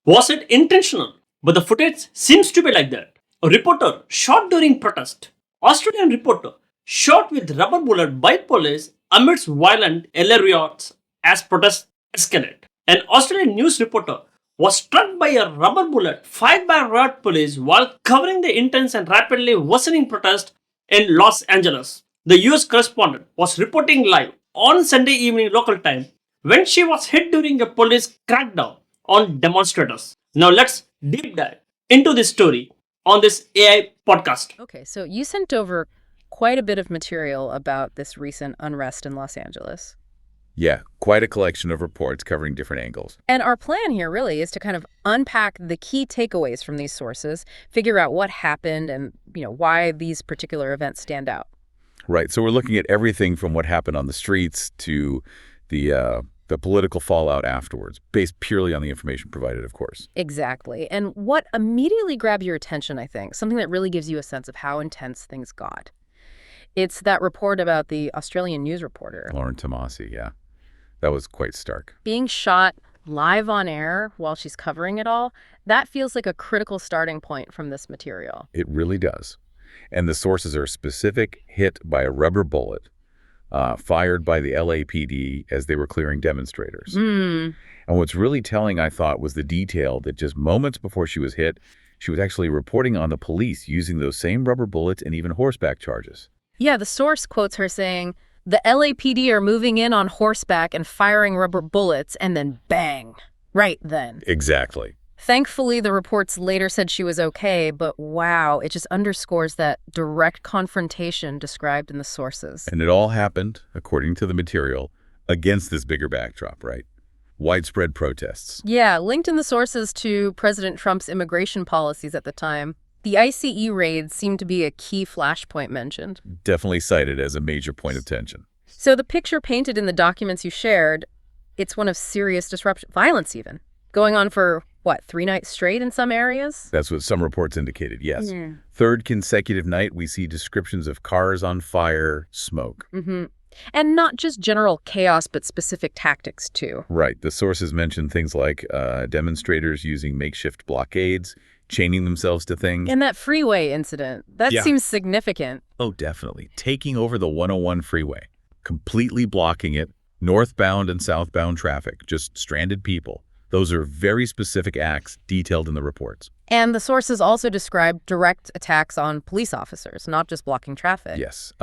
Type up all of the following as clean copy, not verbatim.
Was it intentional? But the footage seems to be like that. A reporter shot during protest. Australian reporter shot with rubber bullet by police amidst violent LA riots as protests escalate. An Australian news reporter was struck by a rubber bullet fired by riot police while covering the intense and rapidly worsening protest in Los Angeles. The US correspondent was reporting live on Sunday evening local time when she was hit during a police crackdown on demonstrators. Now let's deep dive into this story on this AI podcast. Okay, so you sent over quite a bit of material about this recent unrest in Los Angeles. Yeah, quite a collection of reports covering different angles. And our plan here really is to kind of unpack the key takeaways from these sources, figure out what happened and, why these particular events stand out. Right, so we're looking at everything from what happened on the streets to the political fallout afterwards, based purely on the information provided, of course. Exactly. And what immediately grabbed your attention, I think, something that really gives you a sense of how intense things got. It's that report about the Australian news reporter. Lauren Tomasi, yeah. That was quite stark. Being shot live on air while she's covering it all, that feels like a critical starting point from this material. It really does. And the sources are specific, hit by a rubber bullet fired by the LAPD as they were clearing demonstrators. And what's really telling, I thought, was the detail that just moments before she was hit, she was actually reporting on the police using those same rubber bullets and even horseback charges. Yeah, the source quotes her saying, "The LAPD are moving in on horseback and firing rubber bullets," and then bang, right then. Exactly. Thankfully, the reports later said she was okay, but wow, it just underscores that direct confrontation described in the sources. And it all happened, according to the material, against this bigger backdrop, right? Widespread protests. Yeah, linked in the sources to President Trump's immigration policies at the time. The ICE raids seemed to be a key flashpoint mentioned. Definitely cited as a major point of tension. So the picture painted in the documents you shared, it's one of serious disruption, violence even, going on for, 3 nights straight in some areas? That's what some reports indicated, yes. Yeah. Third consecutive night, we see descriptions of cars on fire, smoke. And not just general chaos, but specific tactics, too. Right. The sources mention things like demonstrators using makeshift blockades, chaining themselves to things. And that freeway incident, that seems significant. Oh, definitely. Taking over the 101 freeway, completely blocking it, northbound and southbound traffic, just stranded people. Those are very specific acts detailed in the reports. And the sources also describe direct attacks on police officers, not just blocking traffic. Yes.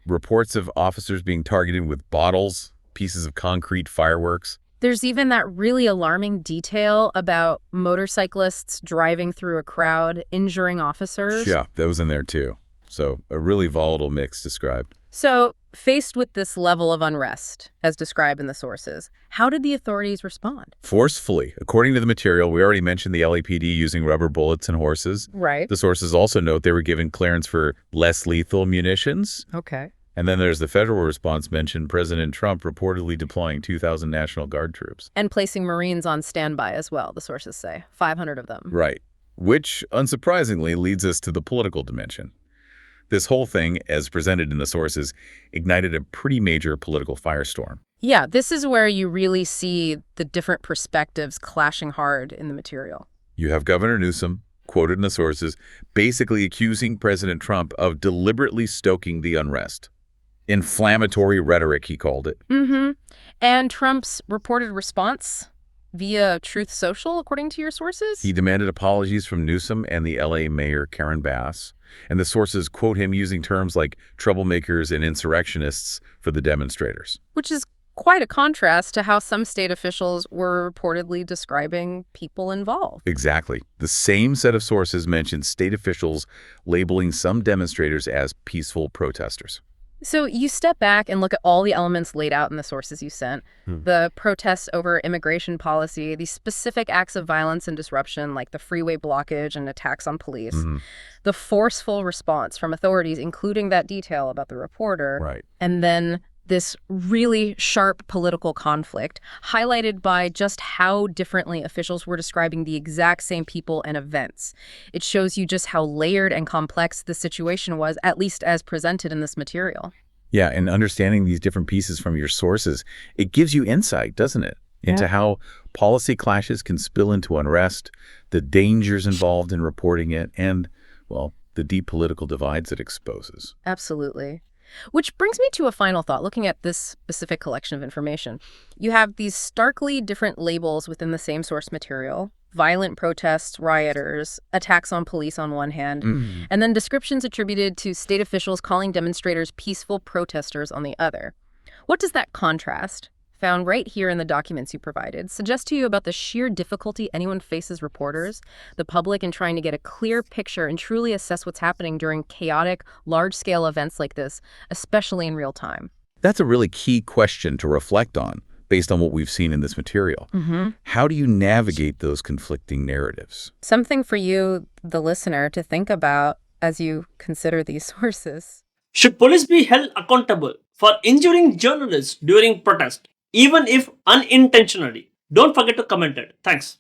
Reports of officers being targeted with bottles, pieces of concrete, fireworks. There's even that really alarming detail about motorcyclists driving through a crowd, injuring officers. Yeah, that was in there too. So a really volatile mix described. So faced with this level of unrest, as described in the sources, how did the authorities respond? Forcefully. According to the material, we already mentioned the LAPD using rubber bullets and horses. Right. The sources also note they were given clearance for less lethal munitions. Okay. And then there's the federal response mentioned, President Trump reportedly deploying 2,000 National Guard troops. And placing Marines on standby as well, the sources say. 500 of them. Right. Which, unsurprisingly, leads us to the political dimension. This whole thing, as presented in the sources, ignited a pretty major political firestorm. Yeah, this is where you really see the different perspectives clashing hard in the material. You have Governor Newsom, quoted in the sources, basically accusing President Trump of deliberately stoking the unrest. Inflammatory rhetoric, he called it. And Trump's reported response via Truth Social, according to your sources? He demanded apologies from Newsom and the LA Mayor Karen Bass, and the sources quote him using terms like troublemakers and insurrectionists for the demonstrators. Which is quite a contrast to how some state officials were reportedly describing people involved. Exactly. The same set of sources mentioned state officials labeling some demonstrators as peaceful protesters. So you step back and look at all the elements laid out in the sources you sent. The protests over immigration policy, these specific acts of violence and disruption like the freeway blockage and attacks on police, the forceful response from authorities, including that detail about the reporter, Right. and then this really sharp political conflict highlighted by just how differently officials were describing the exact same people and events. It shows you just how layered and complex the situation was, at least as presented in this material. Yeah, and understanding these different pieces from your sources, it gives you insight, doesn't it, into how policy clashes can spill into unrest, the dangers involved in reporting it, and, well, the deep political divides it exposes. Absolutely. Which brings me to a final thought, looking at this specific collection of information. You have these starkly different labels within the same source material: violent protests, rioters, attacks on police on one hand, and then descriptions attributed to state officials calling demonstrators peaceful protesters on the other. What does that contrast, found right here in the documents you provided, suggest to you about the sheer difficulty anyone faces, reporters, the public, in trying to get a clear picture and truly assess what's happening during chaotic, large-scale events like this, especially in real time? That's a really key question to reflect on, based on what we've seen in this material. How do you navigate those conflicting narratives? Something for you, the listener, to think about as you consider these sources. Should police be held accountable for injuring journalists during protest, even if unintentionally? Don't forget to comment it. Thanks.